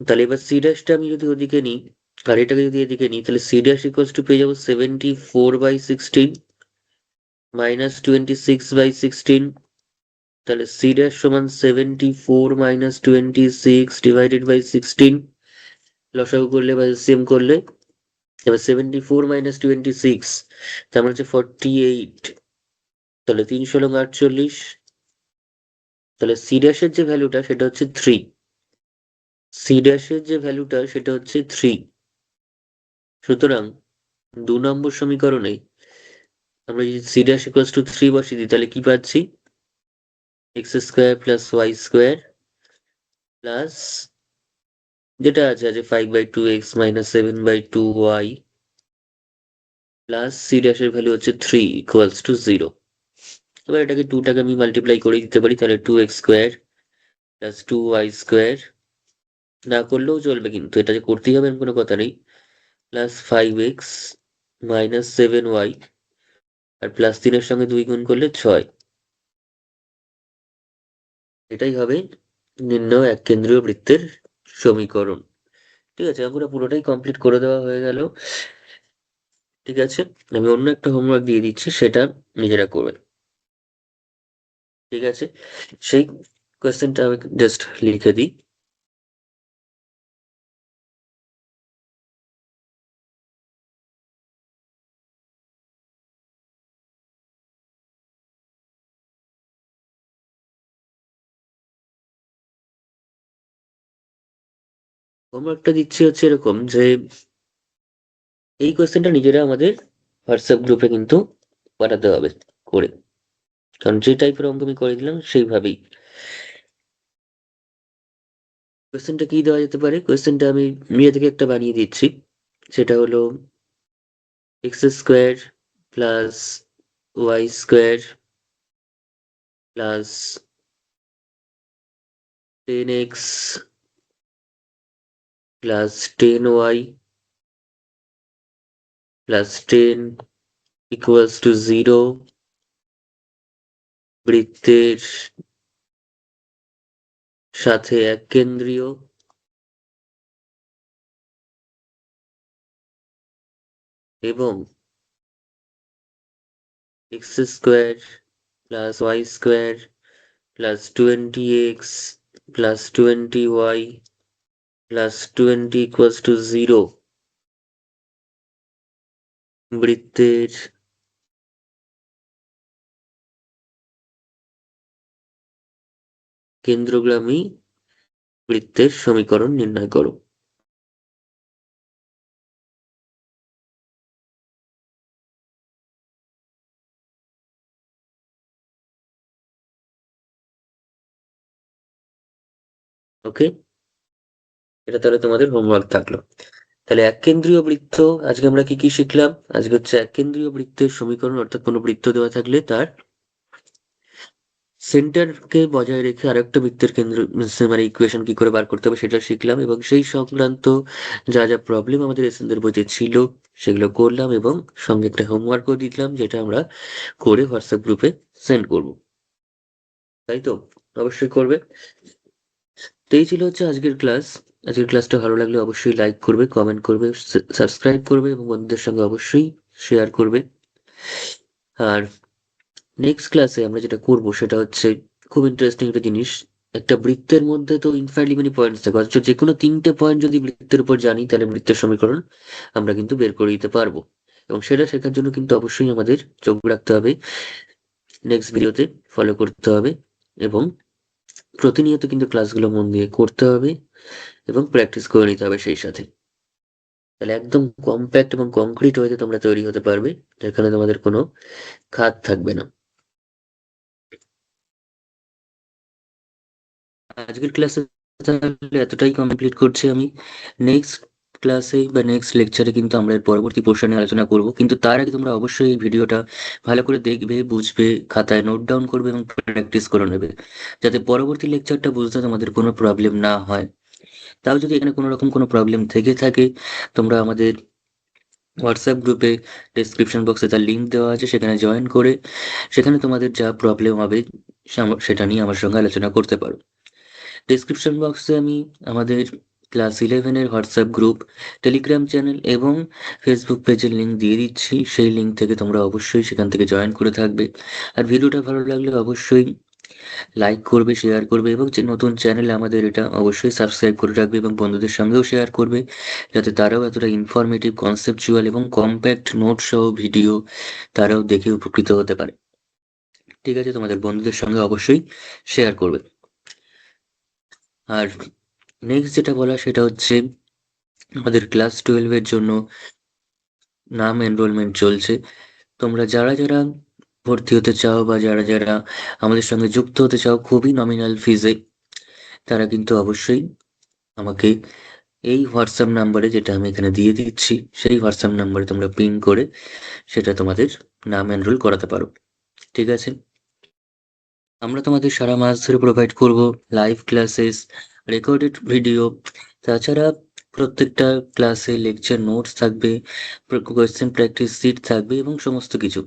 তাহলে এবার সি ড্যাশটা আমি যদি ওদিকে নিই, আর এটাকে যদি এদিকে নিই, তাহলে সি ড্যাশ ইকুয়ালস টু পেয়ে যাবো 74/16 মাইনাস 26/16। তাহলে সি ড্যাশ সমান 74 - 26 ডিভাইডেড বাই 16, লসাগু করলে বা এলসিএম করলে, এবার 74 - 26 তার মানে হচ্ছে 48। তাহলে 3 × 16 = 48। তাহলে সি ড্যাশের যে ভ্যালুটা সেটা হচ্ছে 3, সি ড্যাশের যে ভ্যালুটা সেটা হচ্ছে 3। সুতরাং 2 নম্বর সমীকরণে আমরা যদি সি ড্যাশ ইকুয়ালস টু 3 বসিয়ে দিই, তাহলে কি পাচ্ছি, x² + y² প্লাস যেটা আছে 5/2x - 7/2y প্লাস সি ড্যাশের ভ্যালু হচ্ছে 3 ইকুয়ালস টু 0। এবার এটাকে 2টাকে আমি মাল্টিপ্লাই করে দিতে পারি, তাহলে 2x² + 2y², না করলেও চলবে, কিন্তু এটা যে করতেই হবে এমন কোনো কথা নেই, প্লাস 5x - 7y, আর প্লাস 3 এর সঙ্গে 2 গুণ করলে 6। এটাই হবে নির্ণয় এক কেন্দ্রীয় বৃত্তের সমীকরণ। ঠিক আছে, আমরা পুরোটাই কমপ্লিট করে দেওয়া হয়ে গেল। ঠিক আছে, আমি অন্য একটা হোমওয়ার্ক দিয়ে দিচ্ছি, সেটা নিজেরা করবেন। ঠিক আছে, সেই কোয়েশ্চেনটা আমি জাস্ট লিখে দিই। হোমওয়ার্কটা দিচ্ছি হচ্ছে এরকম যে এই কোয়েশ্চেনটা নিজেরা আমাদের হোয়াটসঅ্যাপ গ্রুপে কিন্তু পাঠাতে হবে করে, কারণ যে টাইপের অঙ্ক আমি করে দিলাম সেইভাবেই। কোয়েশ্চেনটা কি দেওয়া যেতে পারে, কোয়েশ্চেনটা আমি নিজে থেকে একটা বানিয়ে দিচ্ছি। সেটা হলো x² + y² plus 10x plus 10y plus 10 equals to 0, বৃত্তের সাথে এক কেন্দ্রীয় এবং x² + y² + 20x + 20y + 20 = 0 বৃত্তের কেন্দ্রগামী বৃত্তের সমীকরণ নির্ণয় করো। ওকে, এটা তাহলে তোমাদের হোমওয়ার্ক থাকলো। তাহলে এককেন্দ্রীয় বৃত্ত আজকে আমরা কি কি শিখলাম? আজকে হচ্ছে এককেন্দ্রীয় বৃত্তের সমীকরণ, অর্থাৎ কোনো বৃত্ত দেওয়া থাকলে তার সেন্টারকে বজায় রেখে আরেকটা বৃত্তের কেন্দ্র মানে ইকুয়েশন কি করে বার করতে হবে সেটা শিখলাম, এবং সেই সংক্রান্ত যা যা প্রবলেম আমাদের এসএনদের বইতে ছিল সেগুলো করলাম, এবং সঙ্গে একটা হোমওয়ার্কও দিলাম যেটা আমরা করে হোয়াটসঅ্যাপ গ্রুপে সেন্ড করব। তাই তো? অবশ্যই করবে। তো এই ছিল হচ্ছে আজকের ক্লাস। আজকের ক্লাসটা ভালো লাগলে অবশ্যই লাইক করবে, কমেন্ট করবে, সাবস্ক্রাইব করবে এবং বন্ধুদের সঙ্গে অবশ্যই শেয়ার করবে। আর নেক্সট ক্লাসে আমরা যেটা করব সেটা হচ্ছে খুব ইন্টারেস্টিং একটা জিনিস। একটা বৃত্তের মধ্যে তো ইনফাইনাইটলি মেনি পয়েন্টস থাকে, অথচ যে কোনো 3টে পয়েন্ট যদি বৃত্তের উপর জানি তাহলে বৃত্তের সমীকরণ আমরা কিন্তু বের করে দিতে পারবো, এবং সেটা শেখার জন্য কিন্তু অবশ্যই আমাদের চোখ রাখতে হবে, নেক্সট ভিডিওতে ফলো করতে হবে, এবং প্রতিনিয়ত কিন্তু ক্লাসগুলো মন দিয়ে করতে হবে এবং প্র্যাকটিস করে নিতে হবে সেই সাথে। তাহলে একদম কম্প্যাক্ট এবং কংক্রিট ওয়েতে তোমরা তৈরি হতে পারবে, যেখানে তোমাদের কোনো খাত থাকবে না। আজকের ক্লাসে তাহলে এতটাই কমপ্লিট করছি আমি। নেক্সট ক্লাসে বা নেক্সট লেকচারে কিন্তু আমরা এর পরবর্তী পোর্শনে আলোচনা করব, কিন্তু তার আগে তোমরা অবশ্যই এই ভিডিওটা ভালো করে দেখবে, বুঝবে, খাতায় নোট ডাউন করবে এবং প্র্যাকটিস করে নেবে, যাতে পরবর্তী লেকচারটা বুঝতে তোমাদের কোনো প্রবলেম না হয়। তাও যদি এখানে কোনো রকম কোনো প্রবলেম থেকে থাকে, তোমরা আমাদের হোয়াটসঅ্যাপ গ্রুপে ডেসক্রিপশন বক্সে তার লিঙ্ক দেওয়া আছে, সেখানে জয়েন করে সেখানে তোমাদের যা প্রবলেম হবে সেটা নিয়ে আমার সঙ্গে আলোচনা করতে পারো। ডেসক্রিপশন বক্সে আমি আমাদের ক্লাস 11-এর হোয়াটসঅ্যাপ গ্রুপ, টেলিগ্রাম চ্যানেল এবং ফেসবুক পেজের লিঙ্ক দিয়ে দিচ্ছি, সেই লিঙ্ক থেকে তোমরা অবশ্যই সেখান থেকে জয়েন করে থাকবে। আর ভিডিওটা ভালো লাগলে অবশ্যই লাইক করবে, শেয়ার করবে, এবং যে নতুন চ্যানেল আমাদের এটা অবশ্যই সাবস্ক্রাইব করে রাখবে এবং বন্ধুদের সঙ্গেও শেয়ার করবে, যাতে তারাও এতটা ইনফরমেটিভ, কনসেপচুয়াল এবং কম্প্যাক্ট নোট সহ ভিডিও তারাও দেখে উপকৃত হতে পারে। ঠিক আছে, তোমাদের বন্ধুদের সঙ্গে অবশ্যই শেয়ার করবে। আর নেক্সট যেটা বলা সেটা হচ্ছে আমাদের ক্লাস 12-এর জন্য নাম এনরোলমেন্ট চলছে। তোমরা যারা যারা ভর্তি হতে চাও বা যারা যারা আমাদের সঙ্গে যুক্ত হতে চাও খুবই নমিনাল ফিজে, তারা কিন্তু অবশ্যই আমাকে এই হোয়াটসঅ্যাপ নাম্বারে, যেটা আমি এখানে দিয়ে দিচ্ছি, সেই হোয়াটসঅ্যাপ নাম্বারে তোমরা পিন করে সেটা তোমাদের নাম এনরোল করাতে পারো। ঠিক আছে? আমরা তোমাদের সারা মাস ধরে প্রোভাইড করব লাইভ ক্লাসেস, রেকর্ডেড ভিডিও, তাছাড়া প্রত্যেকটা ক্লাসে লেকচার নোটস থাকবে, কোয়েশ্চেন প্র্যাকটিস সিট থাকবে এবং সমস্ত কিছু।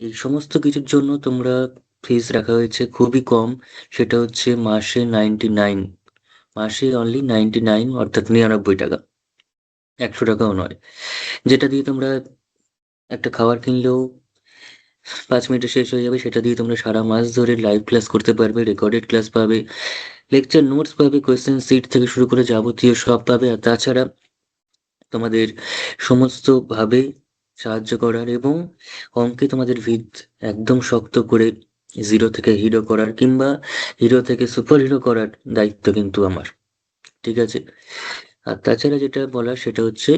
এই সমস্ত কিছুর জন্য তোমরা ফিস রাখা হয়েছে খুবই কম, সেটা হচ্ছে মাসে 99, মাসে অনলি 99, অর্থাৎ 99 টাকা, 100 টাকাও নয়, যেটা দিয়ে তোমরা একটা খাবার কিনলেও 5 মিনিটে শেষ হয়ে যাবে। সেটা দিয়ে তোমরা সারা মাস ধরে লাইভ ক্লাস করতে পারবে, রেকর্ডেড ক্লাস পাবে, লেকচার নোটস পাবে, কোয়েশ্চেন সিট থেকে শুরু করে যাবতীয় সব পাবে। আর তাছাড়া তোমাদের সমস্তভাবে সাহায্য করার এবং অঙ্কে তোমাদের ভিত একদম শক্ত করে জিরো থেকে হিরো করার কিংবা হিরো থেকে সুপার হিরো করার দায়িত্ব কিন্তু আমার। ঠিক আছে? আর তাছাড়া যেটা বলার সেটা হচ্ছে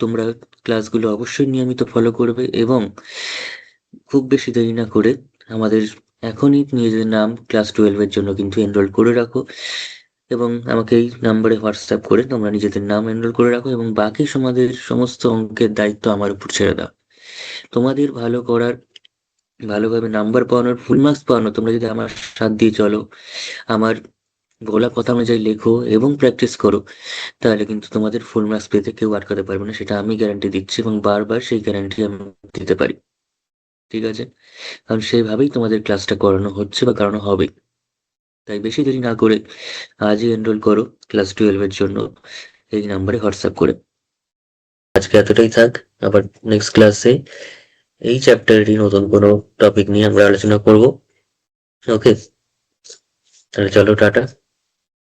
তোমরা ক্লাসগুলো অবশ্যই নিয়মিত ফলো করবে এবং খুব বেশি দেরি না করে আমাদের এখনই নিজেদের নাম ক্লাস 12-এর জন্য কিন্তু এনরোল করে রাখো, এবং আমাকে এই নাম্বারে হোয়াটসঅ্যাপ করে তোমরা নিজেদের নাম এনরোল করে রাখো, এবং বাকি তোমাদের সমস্ত অঙ্কের দায়িত্ব আমার উপর ছেড়ে দাও। তোমাদের ভালো করার, ভালোভাবে নাম্বার পাওয়ানোর, ফুল মার্কস পাওয়ানো, তোমরা যদি আমার সাথ দিয়ে চলো, আমার বলা কথা অনুযায়ী লেখো এবং প্র্যাকটিস করো, তাহলে কিন্তু তোমাদের ফুল মার্কস পেতে কেউ আটকাতে পারবে না, সেটা আমি গ্যারান্টি দিচ্ছি এবং বারবার সেই গ্যারান্টি আমি দিতে পারি। ঠিক আছে? কারণ সেইভাবেই তোমাদের ক্লাসটা করানো হচ্ছে বা করানো হবে। তাই বেশি দেরি না করে আজই এনরোল করো ক্লাস 12-এর জন্য এই নাম্বারে হোয়াটসঅ্যাপ করে। আজকে এতটাই থাক, আবার নেক্সট ক্লাসে এই চ্যাপ্টারেরই নতুন কোনো টপিক নিয়ে আমরা আলোচনা করব। ওকে, তাহলে চলো টাটা।